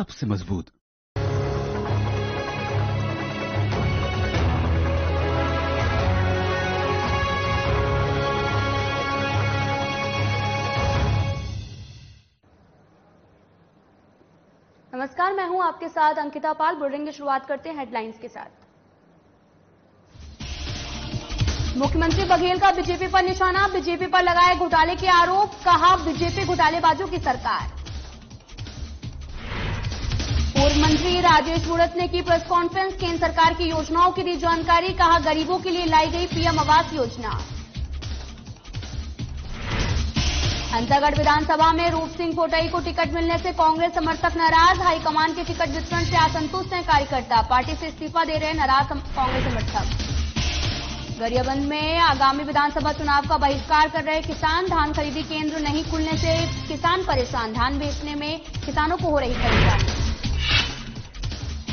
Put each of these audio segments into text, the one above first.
सबसे मजबूत। नमस्कार, मैं हूं आपके साथ अंकिता पाल। बुलेटिन की शुरुआत करते हैं हेडलाइंस के साथ। मुख्यमंत्री बघेल का बीजेपी पर निशाना, बीजेपी पर लगाए घोटाले के आरोप, कहा बीजेपी घोटालेबाजों की सरकार। पूर्व मंत्री राजेश मूणत ने की प्रेस कॉन्फ्रेंस, केंद्र सरकार की योजनाओं की दी जानकारी, कहा गरीबों के लिए लाई गई पीएम आवास योजना। हंसागढ़ विधानसभा में रूप सिंह कोटई को टिकट मिलने से कांग्रेस समर्थक नाराज, हाईकमान के टिकट वितरण से असंतुष्ट हैं कार्यकर्ता, पार्टी से इस्तीफा दे रहे नाराज कांग्रेस समर्थक। गरियाबंद में आगामी विधानसभा चुनाव का बहिष्कार कर रहे किसान, धान खरीदी केंद्र नहीं खुलने से किसान परेशान, धान बेचने में किसानों को हो रही परेशानी।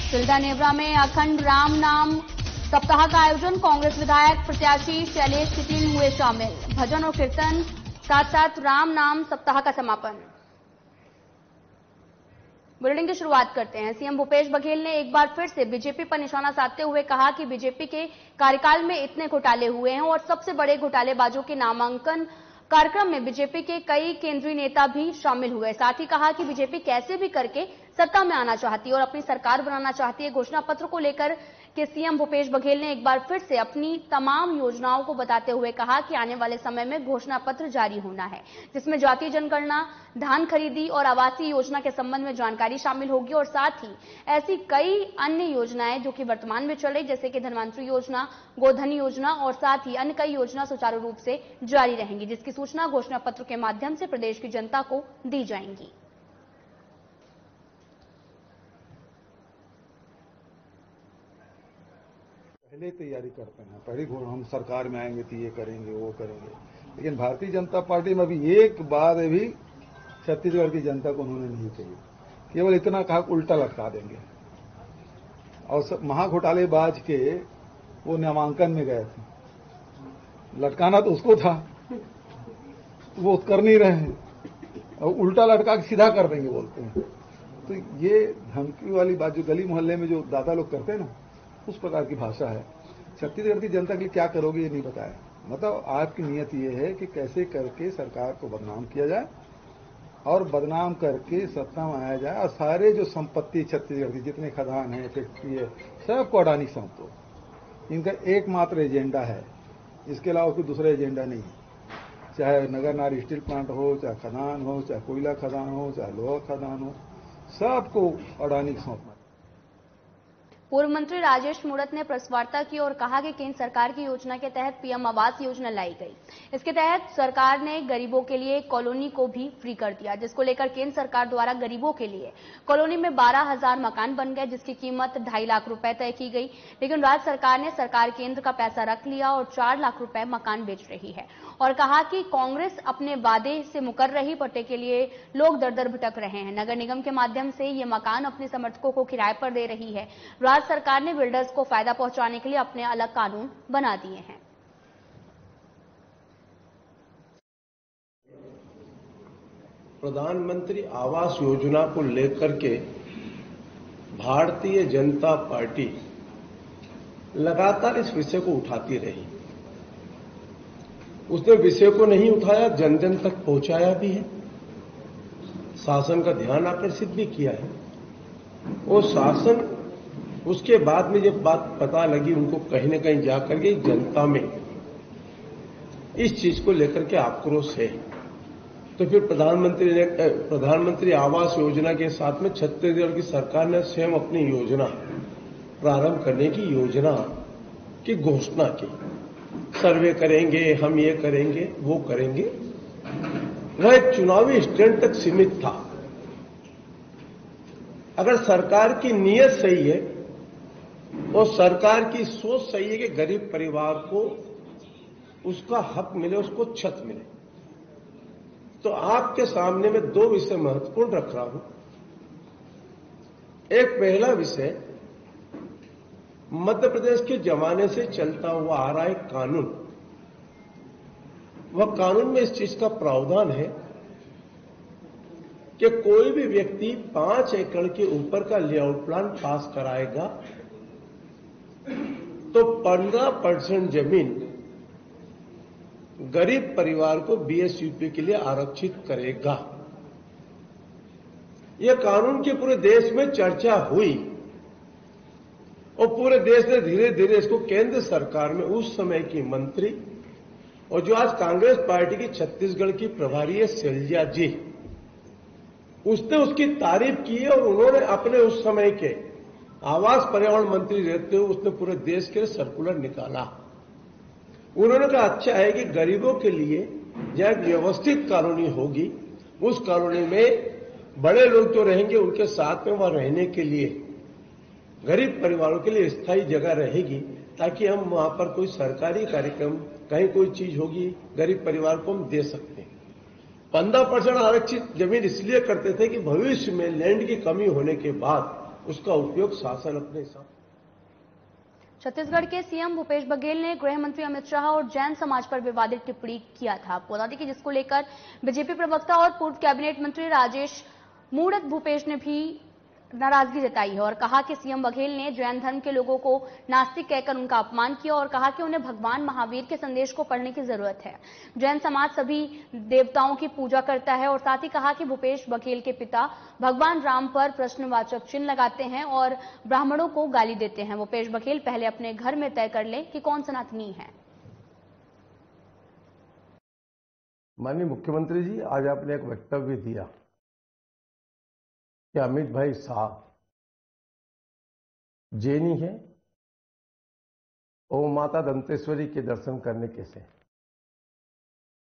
सिलदा नेवरा में अखंड राम नाम सप्ताह का आयोजन, कांग्रेस विधायक प्रत्याशी शैलेश तितिन हुए शामिल, भजन और कीर्तन साथ साथ राम नाम सप्ताह का समापन। बुलेटिन की शुरुआत करते हैं। सीएम भूपेश बघेल ने एक बार फिर से बीजेपी पर निशाना साधते हुए कहा कि बीजेपी के कार्यकाल में इतने घोटाले हुए हैं और सबसे बड़े घोटालेबाजों के नामांकन कार्यक्रम में बीजेपी के कई केंद्रीय नेता भी शामिल हुए। साथ ही कहा कि बीजेपी कैसे भी करके सत्ता में आना चाहती है और अपनी सरकार बनाना चाहती है। घोषणा पत्र को लेकर के सीएम भूपेश बघेल ने एक बार फिर से अपनी तमाम योजनाओं को बताते हुए कहा कि आने वाले समय में घोषणा पत्र जारी होना है, जिसमें जातीय जनगणना, धान खरीदी और आवासीय योजना के संबंध में जानकारी शामिल होगी और साथ ही ऐसी कई अन्य योजनाएं जो कि वर्तमान में चल रही, जैसे कि धनवंतरी योजना, गोधन योजना और साथ ही अन्य कई योजना सुचारू रूप से जारी रहेंगी, जिसकी सूचना घोषणा पत्र के माध्यम से प्रदेश की जनता को दी जाएंगी। पहले तैयारी करते हैं, पहले हम सरकार में आएंगे तो ये करेंगे वो करेंगे, लेकिन भारतीय जनता पार्टी में अभी एक बात भी छत्तीसगढ़ की जनता को उन्होंने नहीं कही, केवल इतना कहा उल्टा लटका देंगे। और महाघोटालेबाज के वो नामांकन में गए थे, लटकाना तो उसको था, वो कर नहीं रहे हैं और उल्टा लटका के सीधा कर देंगे बोलते हैं। तो ये धमकी वाली बात जो गली मोहल्ले में जो दादा लोग करते हैं ना, उस प्रकार की भाषा है। छत्तीसगढ़ की जनता के लिए क्या करोगे ये नहीं बताया। मतलब आपकी नियत ये है कि कैसे करके सरकार को बदनाम किया जाए और बदनाम करके सत्ता में आया जाए और सारे जो संपत्ति छत्तीसगढ़ की जितने खदान है, फैक्ट्री है, सबको अडानी सौंपो। इनका एकमात्र एजेंडा है, इसके अलावा कोई दूसरा एजेंडा नहीं है। चाहे नगर नार स्टील प्लांट हो, चाहे खदान हो, चाहे कोयला खदान हो, चाहे लोहा खदान हो, सबको अडानी सौंपना। पूर्व मंत्री राजेश मूणत ने प्रेस वार्ता की और कहा कि केंद्र सरकार की योजना के तहत पीएम आवास योजना लाई गई। इसके तहत सरकार ने गरीबों के लिए कॉलोनी को भी फ्री कर दिया, जिसको लेकर केंद्र सरकार द्वारा गरीबों के लिए कॉलोनी में 12,000 मकान बन गए, जिसकी कीमत 2.5 लाख रुपए तय की गई। लेकिन राज्य सरकार ने सरकार केंद्र का पैसा रख लिया और 4 लाख रुपए मकान बेच रही है और कहा कि कांग्रेस अपने वादे से मुकर रही, पट्टे के लिए लोग दर दर भटक रहे हैं। नगर निगम के माध्यम से ये मकान अपने समर्थकों को किराए पर दे रही है। राज्य सरकार ने बिल्डर्स को फायदा पहुंचाने के लिए अपने अलग कानून बना दिए हैं। प्रधानमंत्री आवास योजना को लेकर के भारतीय जनता पार्टी लगातार इस विषय को उठाती रही। उसने विषय को नहीं उठाया, जन जन तक पहुंचाया भी है, शासन का ध्यान आकर्षित भी किया है। वो शासन उसके बाद में जब बात पता लगी उनको, कहीं न कहीं जाकर के जनता में इस चीज को लेकर के आक्रोश है, तो फिर प्रधानमंत्री आवास योजना के साथ में छत्तीसगढ़ की सरकार ने स्वयं अपनी योजना प्रारंभ करने की योजना की घोषणा की। सर्वे करेंगे, हम ये करेंगे, वो करेंगे। वह एक चुनावी स्टैंड तक सीमित था। अगर सरकार की नीयत सही है और सरकार की सोच सही है कि गरीब परिवार को उसका हक मिले, उसको छत मिले, तो आपके सामने मैं 2 विषय महत्वपूर्ण रख रहा हूं। एक पहला विषय मध्य प्रदेश के जमाने से चलता हुआ आ रहा है कानून। वह कानून में इस चीज का प्रावधान है कि कोई भी व्यक्ति 5 एकड़ के ऊपर का लेआउट प्लान पास कराएगा तो 15% जमीन गरीब परिवार को बीएसयूपी के लिए आरक्षित करेगा। यह कानून के पूरे देश में चर्चा हुई और पूरे देश ने धीरे धीरे इसको केंद्र सरकार में उस समय की मंत्री और जो आज कांग्रेस पार्टी की छत्तीसगढ़ की प्रभारी है शैलजा जी, उसने उसकी तारीफ की है और उन्होंने अपने उस समय के आवास पर्यावरण मंत्री रहते हुए उसने पूरे देश के लिए सर्कुलर निकाला। उन्होंने कहा अच्छा है कि गरीबों के लिए जहां एक व्यवस्थित कॉलोनी होगी, उस कॉलोनी में बड़े लोग जो रहेंगे उनके साथ में वहां रहने के लिए गरीब परिवारों के लिए स्थायी जगह रहेगी, ताकि हम वहां पर कोई सरकारी कार्यक्रम, कहीं कोई चीज होगी, गरीब परिवार को हम दे सकते हैं। 15% आरक्षित जमीन इसलिए करते थे कि भविष्य में लैंड की कमी होने के बाद उसका उपयोग शासन अपने हिसाब। छत्तीसगढ़ के सीएम भूपेश बघेल ने गृह मंत्री अमित शाह और जैन समाज पर विवादित टिप्पणी किया था। बता दें कि जिसको लेकर बीजेपी प्रवक्ता और पूर्व कैबिनेट मंत्री राजेश मूणत भूपेश ने भी नाराजगी जताई है और कहा कि सीएम बघेल ने जैन धर्म के लोगों को नास्तिक कहकर उनका अपमान किया और कहा कि उन्हें भगवान महावीर के संदेश को पढ़ने की जरूरत है। जैन समाज सभी देवताओं की पूजा करता है और साथ ही कहा कि भूपेश बघेल के पिता भगवान राम पर प्रश्नवाचक चिन्ह लगाते हैं और ब्राह्मणों को गाली देते हैं। भूपेश बघेल पहले अपने घर में तय कर ले कि कौन सनातनी है। माननीय मुख्यमंत्री जी, आज आपने एक वक्तव्य दिया कि अमित भाई शाह जैनी है और माता दंतेश्वरी के दर्शन करने कैसे।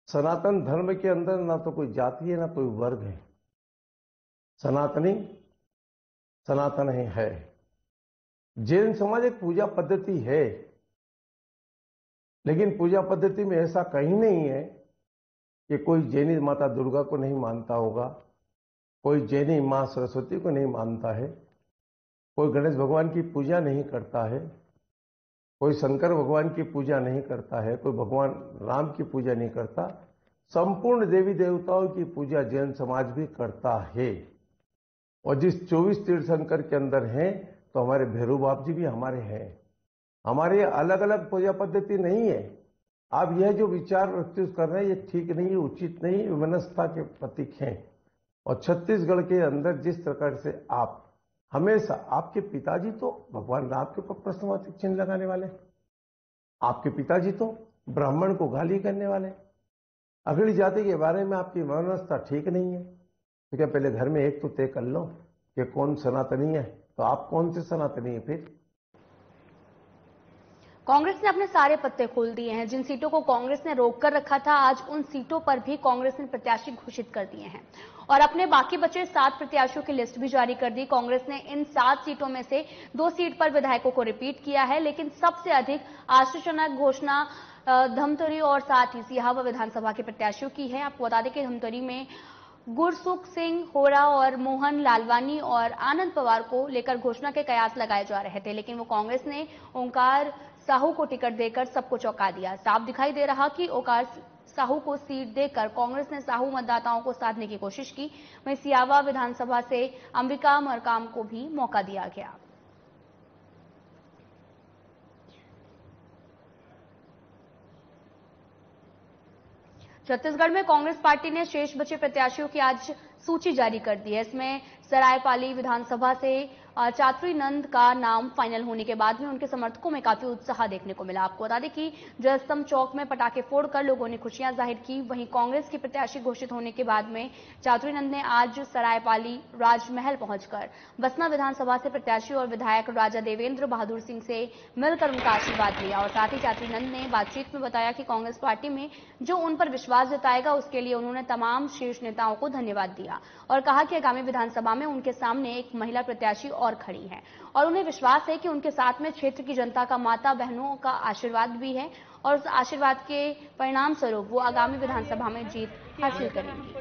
सनातन धर्म के अंदर ना तो कोई जाति है ना कोई वर्ग है, सनातनी सनातन है। जैन समाज एक पूजा पद्धति है, लेकिन पूजा पद्धति में ऐसा कहीं नहीं है कि कोई जैनी माता दुर्गा को नहीं मानता होगा, कोई जैनी मां सरस्वती को नहीं मानता है, कोई गणेश भगवान की पूजा नहीं करता है, कोई शंकर भगवान की पूजा नहीं करता है, कोई भगवान राम की पूजा नहीं करता। संपूर्ण देवी देवताओं की पूजा जैन समाज भी करता है। और जिस 24 तीर्थंकर के अंदर हैं तो हमारे भैरव बाप जी भी हमारे हैं। हमारे अलग अलग पूजा पद्धति नहीं है। आप यह जो विचार प्रस्तुत कर रहे हैं ये ठीक नहीं है, उचित नहीं है, विमनस्यता के प्रतीक हैं। और छत्तीसगढ़ के अंदर जिस प्रकार से आप हमेशा, आपके पिताजी तो भगवान राम के ऊपर प्रश्नवाचक चिन्ह लगाने वाले, आपके पिताजी तो ब्राह्मण को गाली करने वाले, अगली जाति के बारे में आपकी विमनस्यता ठीक नहीं है। तो क्या पहले घर में एक तो तय कर लो कि कौन सनातनी है, तो आप कौन से सनातनी है फिर। कांग्रेस ने अपने सारे पत्ते खोल दिए हैं। जिन सीटों को कांग्रेस ने रोक कर रखा था, आज उन सीटों पर भी कांग्रेस ने प्रत्याशी घोषित कर दिए हैं और अपने बाकी बचे 7 प्रत्याशियों की लिस्ट भी जारी कर दी। कांग्रेस ने इन 7 सीटों में से 2 सीट पर विधायकों को रिपीट किया है, लेकिन सबसे अधिक आश्चर्यजनक घोषणा धमतरी और साथ ही सिहावा विधानसभा के प्रत्याशियों की है। आपको बता दें कि धमतरी में गुरसुख सिंह होरा और मोहन लालवानी और आनंद पवार को लेकर घोषणा के कयास लगाए जा रहे थे, लेकिन वो कांग्रेस ने ओंकार साहू को टिकट देकर सबको चौंका दिया। साफ दिखाई दे रहा कि ओंकार साहू को सीट देकर कांग्रेस ने साहू मतदाताओं को साधने की कोशिश की। वहीं सियावा विधानसभा से अंबिका मरकाम को भी मौका दिया गया। छत्तीसगढ़ में कांग्रेस पार्टी ने शेष बचे प्रत्याशियों की आज सूची जारी कर दी है। इसमें सरायपाली विधानसभा से चातुरी नंद का नाम फाइनल होने के बाद में उनके समर्थकों में काफी उत्साह देखने को मिला। आपको बता दें कि जयस्तंभ चौक में पटाखे फोड़कर लोगों ने खुशियां जाहिर की। वहीं कांग्रेस की प्रत्याशी घोषित होने के बाद में चातुरी नंद ने आज सरायपाली राजमहल पहुंचकर बसना विधानसभा से प्रत्याशी और विधायक राजा देवेंद्र बहादुर सिंह से मिलकर उनका आशीर्वाद लिया और साथ ही चातुरी नंद ने बातचीत में बताया कि कांग्रेस पार्टी में जो उन पर विश्वास जताएगा उसके लिए उन्होंने तमाम शीर्ष नेताओं को धन्यवाद दिया और कहा कि आगामी विधानसभा में उनके सामने एक महिला प्रत्याशी और खड़ी है और उन्हें विश्वास है कि उनके साथ में क्षेत्र की जनता का, माता बहनों का आशीर्वाद भी है और उस आशीर्वाद के परिणाम स्वरूप वो आगामी विधानसभा में जीत हासिल करेंगी।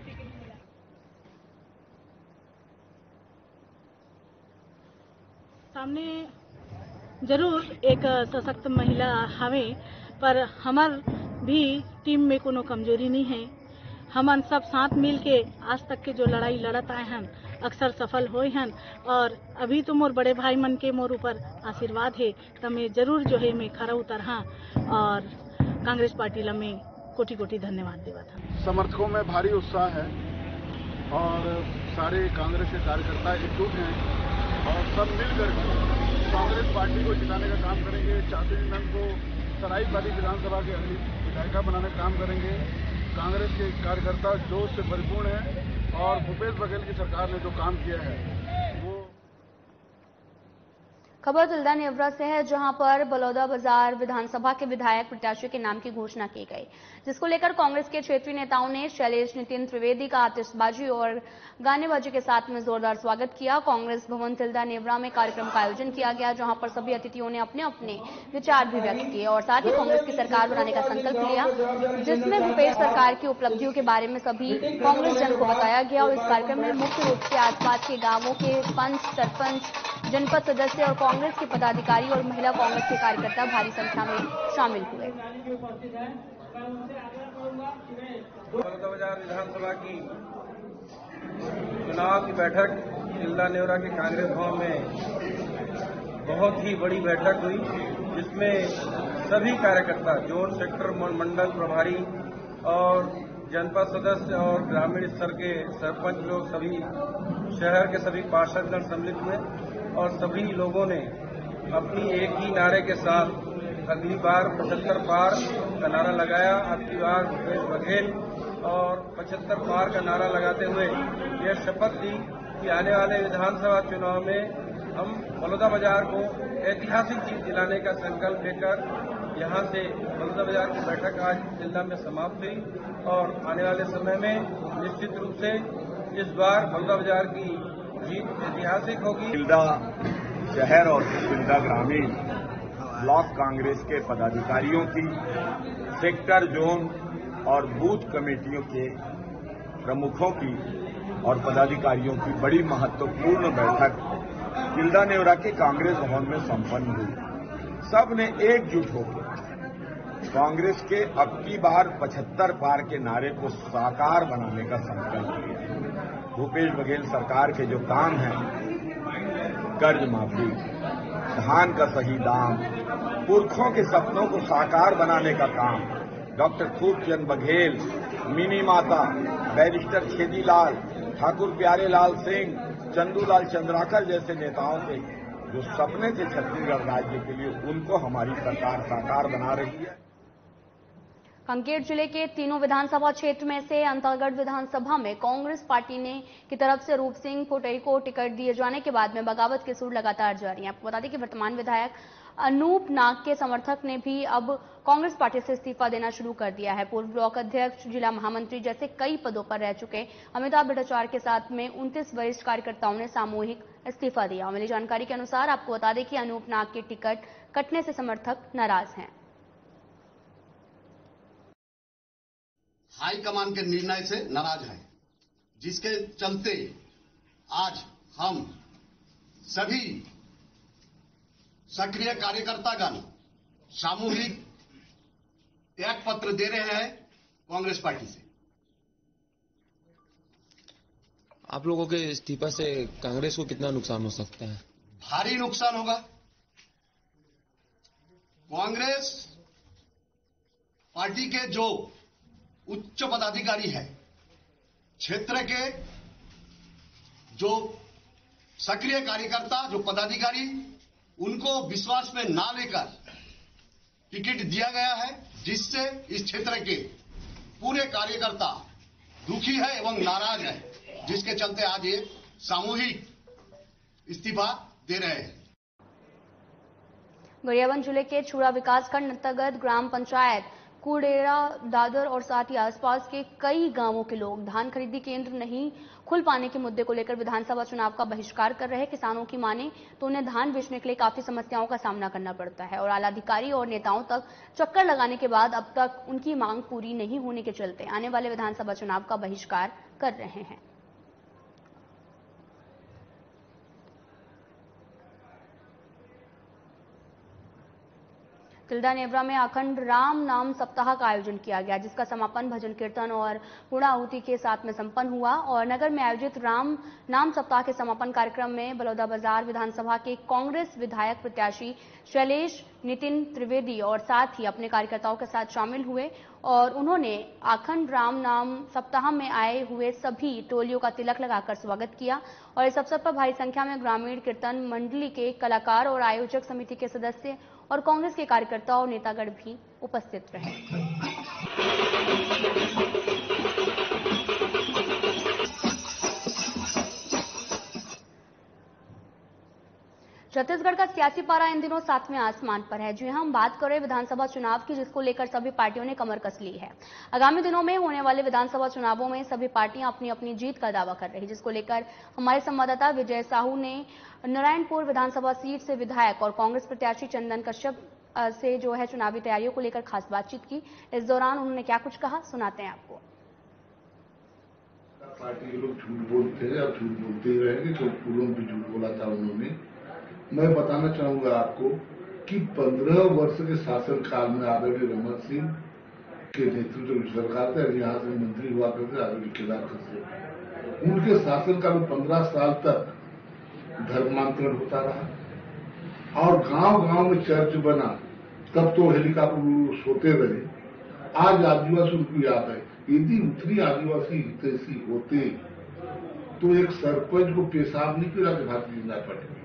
सामने जरूर एक सशक्त महिला हवे, पर हमार भी टीम में कोनो कमजोरी नहीं है। हमन सब साथ मिल के आज तक के जो लड़ाई लड़त आए हैं अक्सर सफल होए हैं और अभी तो मोर बड़े भाई मन के मोर ऊपर आशीर्वाद है तो मैं जरूर जो है मैं खरा उतरहा और कांग्रेस पार्टी ला मैं कोटि कोटि धन्यवाद देवा था। समर्थकों में भारी उत्साह है और सारे कांग्रेस के कार्यकर्ता एकजुट हैं और सब मिलकर कांग्रेस पार्टी को जिताने का काम करेंगे। चाहते नंद को सरायपाली विधानसभा के अगली विधायिका बनाने का काम करेंगे। कांग्रेस के कार्यकर्ता जोश से परिपूर्ण है और भूपेश बघेल की सरकार ने जो काम किया है वो। खबर तिल्दा नेवरा से है, जहां पर बलौदाबाजार विधानसभा के विधायक प्रत्याशी के नाम की घोषणा की गई, जिसको लेकर कांग्रेस के क्षेत्रीय नेताओं ने शैलेश नितिन त्रिवेदी का आतिशबाजी और गानेबाजी के साथ में जोरदार स्वागत किया। कांग्रेस भवन तिल्दा नेवरा में कार्यक्रम का आयोजन किया गया, जहां पर सभी अतिथियों ने अपने अपने विचार भी व्यक्त किए और साथ ही कांग्रेस की सरकार बनाने का संकल्प लिया, जिसमें भूपेश सरकार की उपलब्धियों के बारे में सभी कांग्रेस जन को बताया गया। और इस कार्यक्रम में मुख्य रूप से आसपास के गांवों के पंच, सरपंच, जनपद सदस्य और कांग्रेस के पदाधिकारी और महिला कांग्रेस के कार्यकर्ता भारी संख्या में शामिल हुए। बलौदाबाजार विधानसभा की चुनाव की बैठक तिल्दा नेवरा के कांग्रेस भवन में बहुत ही बड़ी बैठक हुई, जिसमें सभी कार्यकर्ता जोन, सेक्टर, मंडल प्रभारी और जनपद सदस्य और ग्रामीण स्तर के सरपंच लोग, सभी शहर के सभी पार्षदगण सम्मिलित हुए और सभी लोगों ने अपनी एक ही नारे के साथ अगली बार 75 पार का नारा लगाया। अगली बार भूपेश बघेल और 75 पार का नारा लगाते हुए यह शपथ ली कि आने वाले विधानसभा चुनाव में हम बलौदाबाजार को ऐतिहासिक जीत दिलाने का संकल्प लेकर यहां से बलौदाबाजार की बैठक आज तिल्दा में समाप्त हुई और आने वाले समय में निश्चित रूप से इस बार बलौदाबाजार की जीत ऐतिहासिक होगी। तिल्दा शहर और तिल्दा ग्रामीण ब्लॉक कांग्रेस के पदाधिकारियों की, सेक्टर, जोन और बूथ कमेटियों के प्रमुखों की और पदाधिकारियों की बड़ी महत्वपूर्ण बैठक तिल्दा नेवरा के कांग्रेस भवन में संपन्न हुई। सब ने एकजुट होकर कांग्रेस के अब की बार 75 पार के नारे को साकार बनाने का संकल्प लिया। भूपेश बघेल सरकार के जो काम हैं, कर्ज माफी, धान का सही दाम, पुरखों के सपनों को साकार बनाने का काम, डॉक्टर खूबचंद बघेल, मिनी माता, बैरिस्टर छेदीलाल, ठाकुर प्यारे लाल सिंह, चंदूलाल चंद्राकर जैसे नेताओं के जो सपने थे छत्तीसगढ़ राज्य के लिए, उनको हमारी सरकार साकार बना रही है। कांकेर जिले के तीनों विधानसभा क्षेत्र में से अंतरगढ़ विधानसभा में कांग्रेस पार्टी ने की तरफ से रूप सिंह पोटई को टिकट दिए जाने के बाद में बगावत के सुर लगातार जारी हैं। आपको बता दें कि वर्तमान विधायक अनूप नाग के समर्थक ने भी अब कांग्रेस पार्टी से इस्तीफा देना शुरू कर दिया है। पूर्व ब्लॉक अध्यक्ष, जिला महामंत्री जैसे कई पदों पर रह चुके अमिताभ भट्टाचार्य के साथ में 29 वरिष्ठ कार्यकर्ताओं ने सामूहिक इस्तीफा दिया। मिली जानकारी के अनुसार आपको बता दें कि अनूप नाग के टिकट कटने से समर्थक नाराज हैं। हाईकमान के निर्णय से नाराज है, जिसके चलते आज हम सभी सक्रिय कार्यकर्तागण सामूहिक त्याग पत्र दे रहे हैं कांग्रेस पार्टी से। आप लोगों के इस्तीफा से कांग्रेस को कितना नुकसान हो सकता है? भारी नुकसान होगा। कांग्रेस पार्टी के जो उच्च पदाधिकारी है, क्षेत्र के जो सक्रिय कार्यकर्ता, जो पदाधिकारी, उनको विश्वास में ना लेकर टिकट दिया गया है, जिससे इस क्षेत्र के पूरे कार्यकर्ता दुखी है एवं नाराज है, जिसके चलते आज ये सामूहिक इस्तीफा दे रहे हैं। गरियाबंद जिले के छुरा विकासखंड अंतर्गत ग्राम पंचायत कुड़ेरा, दादर और साथ ही आसपास के कई गांवों के लोग धान खरीदी केंद्र नहीं खुल पाने के मुद्दे को लेकर विधानसभा चुनाव का बहिष्कार कर रहे हैं। किसानों की माने तो उन्हें धान बेचने के लिए काफी समस्याओं का सामना करना पड़ता है और आला अधिकारी और नेताओं तक चक्कर लगाने के बाद अब तक उनकी मांग पूरी नहीं होने के चलते आने वाले विधानसभा चुनाव का बहिष्कार कर रहे हैं। तिल्दा नेवरा में अखंड राम नाम सप्ताह का आयोजन किया गया, जिसका समापन भजन कीर्तन और पूर्णाहुति के साथ में संपन्न हुआ। और नगर में आयोजित राम नाम सप्ताह के समापन कार्यक्रम में बलौदाबाजार विधानसभा के कांग्रेस विधायक प्रत्याशी शैलेश नितिन त्रिवेदी और साथ ही अपने कार्यकर्ताओं के साथ शामिल हुए और उन्होंने अखंड राम नाम सप्ताह में आए हुए सभी टोलियों का तिलक लगाकर स्वागत किया। और इस अवसर पर भारी संख्या में ग्रामीण कीर्तन मंडली के कलाकार और आयोजक समिति के सदस्य और कांग्रेस के कार्यकर्ता और नेतागण भी उपस्थित रहे। छत्तीसगढ़ का सियासी पारा इन दिनों 7वें आसमान पर है। जी हम बात करें विधानसभा चुनाव की, जिसको लेकर सभी पार्टियों ने कमर कस ली है। आगामी दिनों में होने वाले विधानसभा चुनावों में सभी पार्टियां अपनी अपनी जीत का दावा कर रही, जिसको लेकर हमारे संवाददाता विजय साहू ने नारायणपुर विधानसभा सीट से विधायक और कांग्रेस प्रत्याशी चंदन कश्यप से जो है चुनावी तैयारियों को लेकर खास बातचीत की। इस दौरान उन्होंने क्या कुछ कहा, सुनाते हैं आपको। पार्टी के लोग झूठ बोलते हैं और झूठ बोलते ही रहेंगे, तो पूर्व में भी झूठ बोला था उन्होंने। मैं बताना चाहूंगा आपको कि 15 वर्ष के शासनकाल में आदरणीय रमन सिंह के नेतृत्व में सरकार थे, यहाँ से मंत्री हुआ करते आदरणीय केदार कश्यप। उनके शासनकाल में 15 साल तक धर्मांतरण होता रहा और गांव-गांव में चर्च बना, तब तो हेलीकॉप्टर सोते रहे। आज आदिवासी उनको याद है, यदि उतनी आदिवासी हितैषी होते तो एक सरपंच को पेशाब नहीं किया भारतीय जनता पार्टी।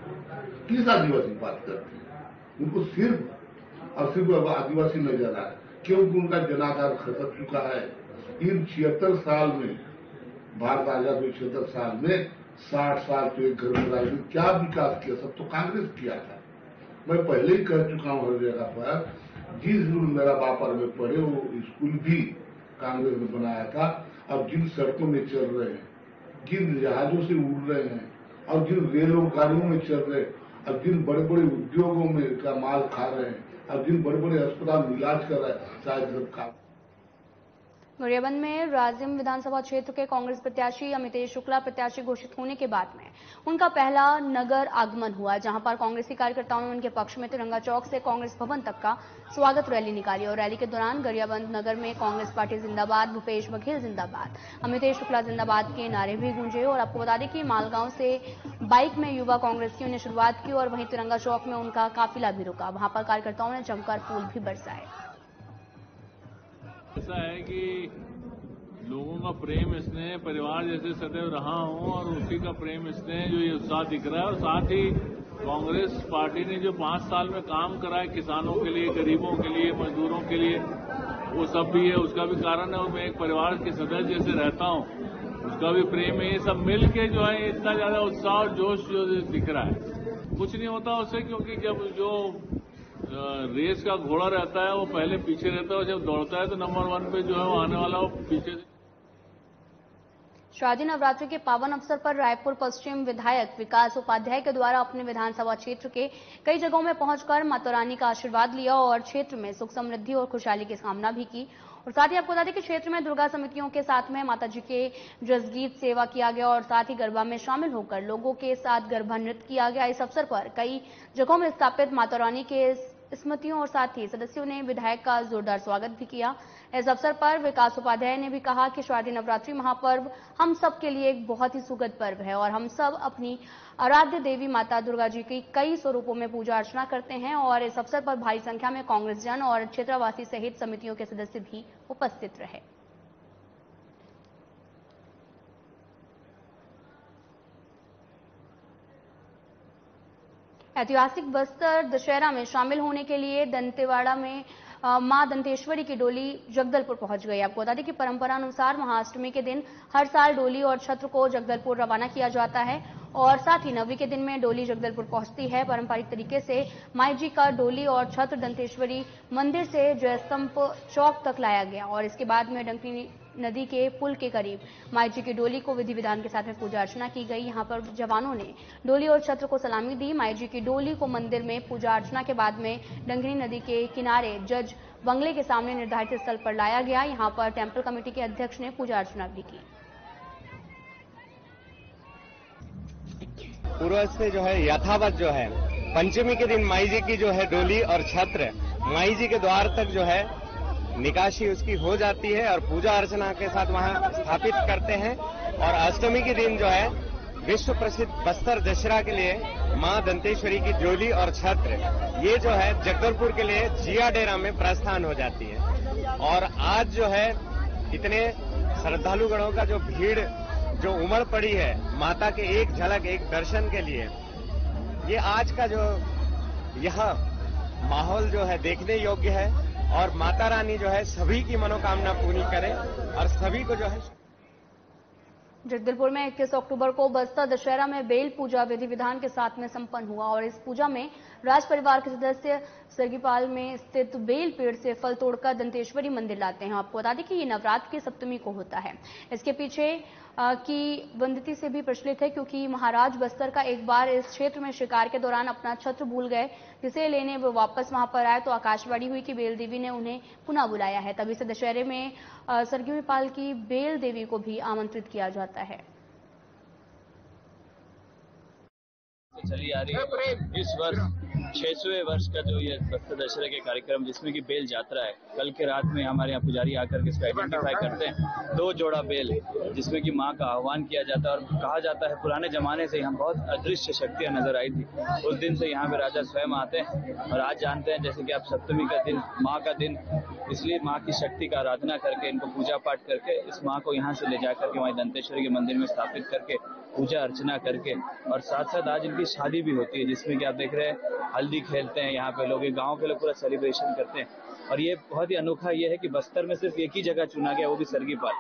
किस आदिवासी बात करते हैं? उनको सिर्फ और सिर्फ आदिवासी नजर आए, क्योंकि उनका जनाधार खत्म चुका है। इन 76 साल में, भारत आजाद हुए 76 साल में 60 साल तो एक घर में राजनीति क्या विकास किया, सब तो कांग्रेस किया था। मैं पहले ही कह चुका हूं हर जगह पर, जिस मेरा बापर में पढ़े वो स्कूल भी कांग्रेस ने बनाया था। अब जिन सड़कों में चल रहे हैं, जिन जहाजों से उड़ रहे हैं और जिन रेलगाड़ियों में चल रहे हैं, अब जिन बड़े बड़े उद्योगों में का माल खा रहे हैं, अब जिन बड़े बड़े अस्पताल में इलाज कर रहे हैं, शायद सब खा। गरियाबंद में राजिम विधानसभा क्षेत्र के कांग्रेस प्रत्याशी अमितेश शुक्ला प्रत्याशी घोषित होने के बाद में उनका पहला नगर आगमन हुआ, जहां पर कांग्रेसी कार्यकर्ताओं ने उनके पक्ष में तिरंगा चौक से कांग्रेस भवन तक का स्वागत रैली निकाली। और रैली के दौरान गरियाबंद नगर में कांग्रेस पार्टी जिंदाबाद, भूपेश बघेल जिंदाबाद, अमितेश शुक्ला जिंदाबाद के नारे भी गूंजे। और आपको बता दें कि मालगांव से बाइक में युवा कांग्रेसियों ने शुरुआत की और वहीं तिरंगा चौक में उनका काफिला भी रुका। वहां पर कार्यकर्ताओं ने जमकर फूल भी बरसाए। ऐसा है कि लोगों का प्रेम स्नेह परिवार जैसे सदैव रहा हूं और उसी का प्रेम स्नेह जो ये उत्साह दिख रहा है। और साथ ही कांग्रेस पार्टी ने जो 5 साल में काम करा है किसानों के लिए, गरीबों के लिए, मजदूरों के लिए, वो सब भी है, उसका भी कारण है। और मैं एक परिवार के सदस्य जैसे रहता हूं, उसका भी प्रेम है। ये सब मिल के जो है इतना ज्यादा उत्साह और जोश जो दिख रहा है, कुछ नहीं होता उससे, क्योंकि जब जो रेस का घोड़ा रहता है वो पहले पीछे रहता है और जब दौड़ता है तो नंबर 1 पे जो है वो आने वाला वो पीछे। शारदीय नवरात्रि के पावन अवसर पर रायपुर पश्चिम विधायक विकास उपाध्याय के द्वारा अपने विधानसभा क्षेत्र के कई जगहों में पहुंचकर माता रानी का आशीर्वाद लिया और क्षेत्र में सुख समृद्धि और खुशहाली की कामना भी की। और साथ ही आपको बता दें कि क्षेत्र में दुर्गा समितियों के साथ में माता जी के जसगीत सेवा किया गया और साथ ही गरबा में शामिल होकर लोगों के साथ गरबा नृत्य किया गया। इस अवसर पर कई जगहों में स्थापित माता रानी के स्मृतियों और साथ ही सदस्यों ने विधायक का जोरदार स्वागत भी किया। इस अवसर पर विकास उपाध्याय ने भी कहा कि शारदीय नवरात्रि महापर्व हम सब के लिए एक बहुत ही सुखद पर्व है और हम सब अपनी आराध्य देवी माता दुर्गा जी की कई स्वरूपों में पूजा अर्चना करते हैं। और इस अवसर पर भारी संख्या में कांग्रेस जन और क्षेत्रवासी सहित समितियों के सदस्य भी उपस्थित रहे। ऐतिहासिक बस्तर दशहरा में शामिल होने के लिए दंतेवाड़ा में मां दंतेश्वरी की डोली जगदलपुर पहुंच गई। आपको बता दें कि परंपरा अनुसार महाअष्टमी के दिन हर साल डोली और छत्र को जगदलपुर रवाना किया जाता है और साथ ही नवमी के दिन में डोली जगदलपुर पहुंचती है। पारंपरिक तरीके से माई जी का डोली और छत्र दंतेश्वरी मंदिर से जयस्तंभ चौक तक लाया गया और इसके बाद में डंकनी नदी के पुल के करीब माई जी की डोली को विधि विधान के साथ में पूजा अर्चना की गई। यहां पर जवानों ने डोली और छत्र को सलामी दी। माई जी की डोली को मंदिर में पूजा अर्चना के बाद में डंकनी नदी के किनारे जज बंगले के सामने निर्धारित स्थल पर लाया गया। यहां पर टेम्पल कमेटी के अध्यक्ष ने पूजा अर्चना भी की। पूर्व से जो है यथावत जो है पंचमी के दिन माई जी की जो है डोली और छत्र माई जी के द्वार तक जो है निकासी उसकी हो जाती है और पूजा अर्चना के साथ वहां स्थापित करते हैं। और अष्टमी के दिन जो है विश्व प्रसिद्ध बस्तर दशहरा के लिए मां दंतेश्वरी की ज्योली और छत्र ये जो है जगदलपुर के लिए जिया डेरा में प्रस्थान हो जाती है। और आज जो है इतने श्रद्धालुगणों का जो भीड़ जो उमड़ पड़ी है माता के एक झलक एक दर्शन के लिए, ये आज का जो यह माहौल जो है देखने योग्य है। और माता रानी जो है सभी की मनोकामना पूरी करे और सभी को जो है। जगदलपुर में 21 अक्टूबर को बस्तर दशहरा में बेल पूजा विधि विधान के साथ में संपन्न हुआ और इस पूजा में राज परिवार के सदस्य सरगीपाल में स्थित बेल पेड़ से फल तोड़कर दंतेश्वरी मंदिर लाते हैं। आपको बता दें कि ये नवरात्र की सप्तमी को होता है। इसके पीछे की वंदिती से भी प्रचलित है, क्योंकि महाराज बस्तर का एक बार इस क्षेत्र में शिकार के दौरान अपना छत्र भूल गए, जिसे लेने वो वापस वहां पर आए तो आकाशवाणी हुई कि बेल देवी ने उन्हें पुनः बुलाया है। तभी से दशहरे में सरगीपाल की बेल देवी को भी आमंत्रित किया जाता है। चली आ रही है इस वर्ष 600वें वर्ष का जो ये बस्तर दशहरे के कार्यक्रम जिसमें कि बेल यात्रा है। कल के रात में हमारे यहाँ पुजारी आकर के इसको आइडेंटिफाई करते हैं। 2 जोड़ा बेल जिसमें कि माँ का आह्वान किया जाता है और कहा जाता है पुराने जमाने से यहाँ बहुत अदृश्य शक्तियाँ नजर आई थी। उस दिन से यहाँ पे राजा स्वयं आते हैं और आज जानते हैं जैसे कि आप सप्तमी का दिन माँ का दिन, इसलिए माँ की शक्ति का आराधना करके इनको पूजा पाठ करके इस माँ को यहाँ से ले जाकर के वहीं दंतेश्वरी के मंदिर में स्थापित करके पूजा अर्चना करके और साथ साथ आज इनकी शादी भी होती है जिसमें कि आप देख रहे हैं हल्दी खेलते हैं यहाँ पे लोग, गांव के लोग पूरा सेलिब्रेशन करते हैं। और ये बहुत ही अनोखा ये है कि बस्तर में सिर्फ एक ही जगह चुना गया, वो भी सरगीपाल,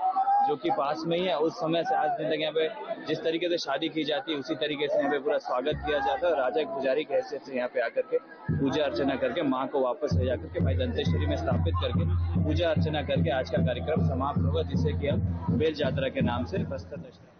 जो कि पास में ही है। उस समय से आज दिन तक यहाँ पे जिस तरीके से शादी की जाती है उसी तरीके से यहाँ पे पूरा स्वागत किया जाता है और राजा के पुजारी की हैसियत से यहाँ पे आकर के पूजा अर्चना करके माँ को वापस ले जाकर के भाई दंतेश्वरी में स्थापित करके पूजा अर्चना करके आज का कार्यक्रम समाप्त होगा, जिसे कि हम बेल यात्रा के नाम से बस्तर दशहरा।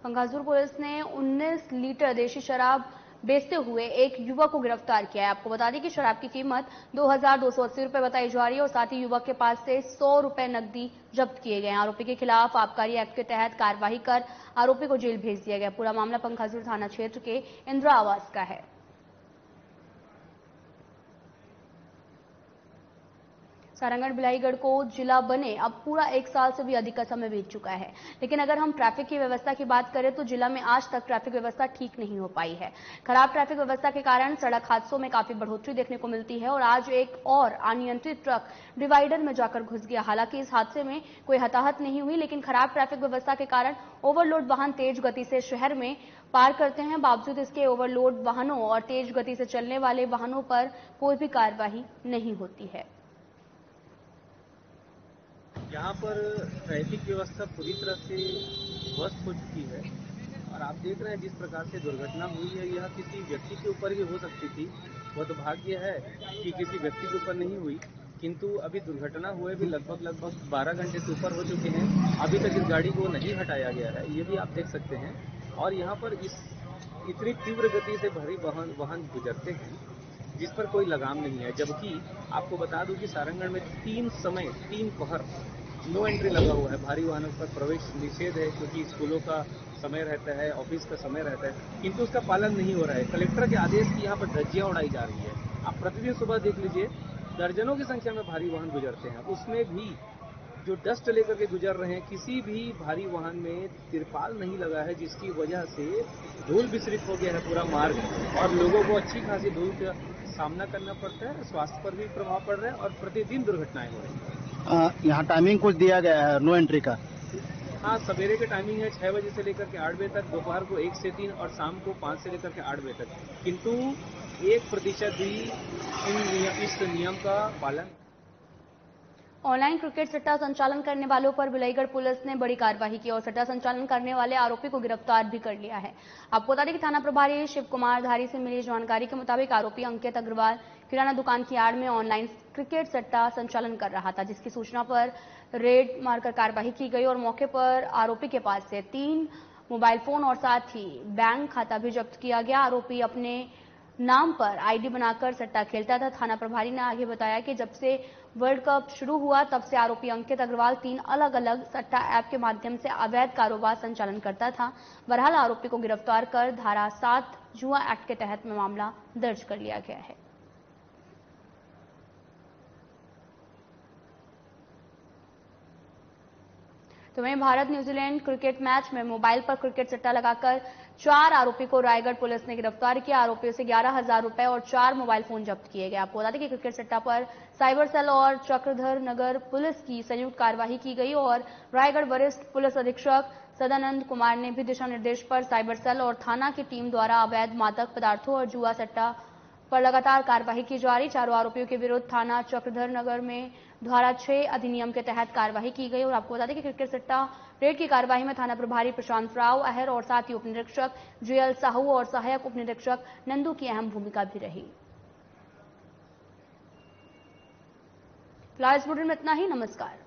पंगाजूर पुलिस ने 19 लीटर देशी शराब बेचते हुए एक युवक को गिरफ्तार किया है। आपको बता दें कि शराब की कीमत 2280 रुपए बताई जा रही है और साथ ही युवक के पास से 100 रुपए नकदी जब्त किए गए। आरोपी के खिलाफ आबकारी एक्ट के तहत कार्रवाई कर आरोपी को जेल भेज दिया गया। पूरा मामला पंगाजूर थाना क्षेत्र के इंदिरा आवास का है। सारंगढ़ बिलाईगढ़ को जिला बने अब पूरा 1 साल से भी अधिक का समय बीत चुका है, लेकिन अगर हम ट्रैफिक की व्यवस्था की बात करें तो जिला में आज तक ट्रैफिक व्यवस्था ठीक नहीं हो पाई है। खराब ट्रैफिक व्यवस्था के कारण सड़क हादसों में काफी बढ़ोतरी देखने को मिलती है और आज एक और अनियंत्रित ट्रक डिवाइडर में जाकर घुस गया। हालांकि इस हादसे में कोई हताहत नहीं हुई, लेकिन खराब ट्रैफिक व्यवस्था के कारण ओवरलोड वाहन तेज गति से शहर में पार करते हैं। बावजूद इसके ओवरलोड वाहनों और तेज गति से चलने वाले वाहनों पर कोई भी कार्रवाई नहीं होती है। यहाँ पर ट्रैफिक व्यवस्था पूरी तरह से ध्वस्त हो चुकी है और आप देख रहे हैं जिस प्रकार से दुर्घटना हुई है यह किसी व्यक्ति के ऊपर भी हो सकती थी। वह तो भाग्य है कि किसी व्यक्ति के ऊपर नहीं हुई, किंतु अभी दुर्घटना हुए भी लगभग 12 घंटे से ऊपर हो चुके हैं। अभी तक इस गाड़ी को नहीं हटाया गया है, ये भी आप देख सकते हैं। और यहाँ पर इतनी तीव्र गति से भारी वाहन गुजरते हैं जिस पर कोई लगाम नहीं है। जबकि आपको बता दूं कि सारंगढ़ में 3 पहर नो एंट्री लगा हुआ है। भारी वाहनों पर प्रवेश निषेध है, क्योंकि स्कूलों का समय रहता है, ऑफिस का समय रहता है, किंतु उसका पालन नहीं हो रहा है। कलेक्टर के आदेश की यहाँ पर धज्जियां उड़ाई जा रही है। आप प्रतिदिन सुबह देख लीजिए, दर्जनों की संख्या में भारी वाहन गुजरते हैं। उसमें भी जो डस्ट लेकर के गुजर रहे हैं, किसी भी भारी वाहन में तिरपाल नहीं लगा है, जिसकी वजह से धूल विसरित हो गया है पूरा मार्ग और लोगों को अच्छी खासी धूल का सामना करना पड़ता है। स्वास्थ्य पर भी प्रभाव पड़ रहा है और प्रतिदिन दुर्घटनाएं हो रही हैं। यहाँ टाइमिंग कुछ दिया गया है नो एंट्री का? हाँ, सवेरे के टाइमिंग है 6 बजे से लेकर के 8 बजे तक, दोपहर को 1 से 3 और शाम को 5 से लेकर के 8 बजे तक, किंतु 1% भी इस नियम का पालन। ऑनलाइन क्रिकेट सट्टा संचालन करने वालों पर बिलाईगढ़ पुलिस ने बड़ी कार्रवाई की और सट्टा संचालन करने वाले आरोपी को गिरफ्तार भी कर लिया है। आपको बता दें कि थाना प्रभारी शिव कुमार धारी से मिली जानकारी के मुताबिक आरोपी अंकित अग्रवाल किराना दुकान की आड़ में ऑनलाइन क्रिकेट सट्टा संचालन कर रहा था, जिसकी सूचना पर रेड मारकर कार्रवाई की गई और मौके पर आरोपी के पास से 3 मोबाइल फोन और साथ ही बैंक खाता भी जब्त किया गया। आरोपी अपने नाम पर आईडी बनाकर सट्टा खेलता था। थाना प्रभारी ने आगे बताया कि जब से वर्ल्ड कप शुरू हुआ तब से आरोपी अंकित अग्रवाल 3 अलग-अलग सट्टा ऐप के माध्यम से अवैध कारोबार संचालन करता था। बहरहाल आरोपी को गिरफ्तार कर धारा 7 जुआ एक्ट के तहत में मामला दर्ज कर लिया गया है। तो वहीं भारत न्यूजीलैंड क्रिकेट मैच में मोबाइल पर क्रिकेट सट्टा लगाकर 4 आरोपी को रायगढ़ पुलिस ने गिरफ्तार किया। आरोपियों से 11,000 रुपए और 4 मोबाइल फोन जब्त किए गए। आपको बता दें कि क्रिकेट सट्टा पर साइबर सेल और चक्रधर नगर पुलिस की संयुक्त कार्यवाही की गई और रायगढ़ वरिष्ठ पुलिस अधीक्षक सदानंद कुमार ने भी दिशा निर्देश पर साइबर सेल और थाना की टीम द्वारा अवैध मादक पदार्थों और जुआ सट्टा पर लगातार कार्यवाही की जा रही। चारों आरोपियों के विरुद्ध थाना चक्रधर नगर में धारा 6 अधिनियम के तहत कार्यवाही की गई। और आपको बता दें कि क्रिकेट सट्टा रेड की कार्यवाही में थाना प्रभारी प्रशांत राव अहर और साथ ही उप निरीक्षक जुएल साहू और सहायक उप निरीक्षक नंदू की अहम भूमिका भी रही। फिलहाल इस बुलेटिन में इतना ही। नमस्कार।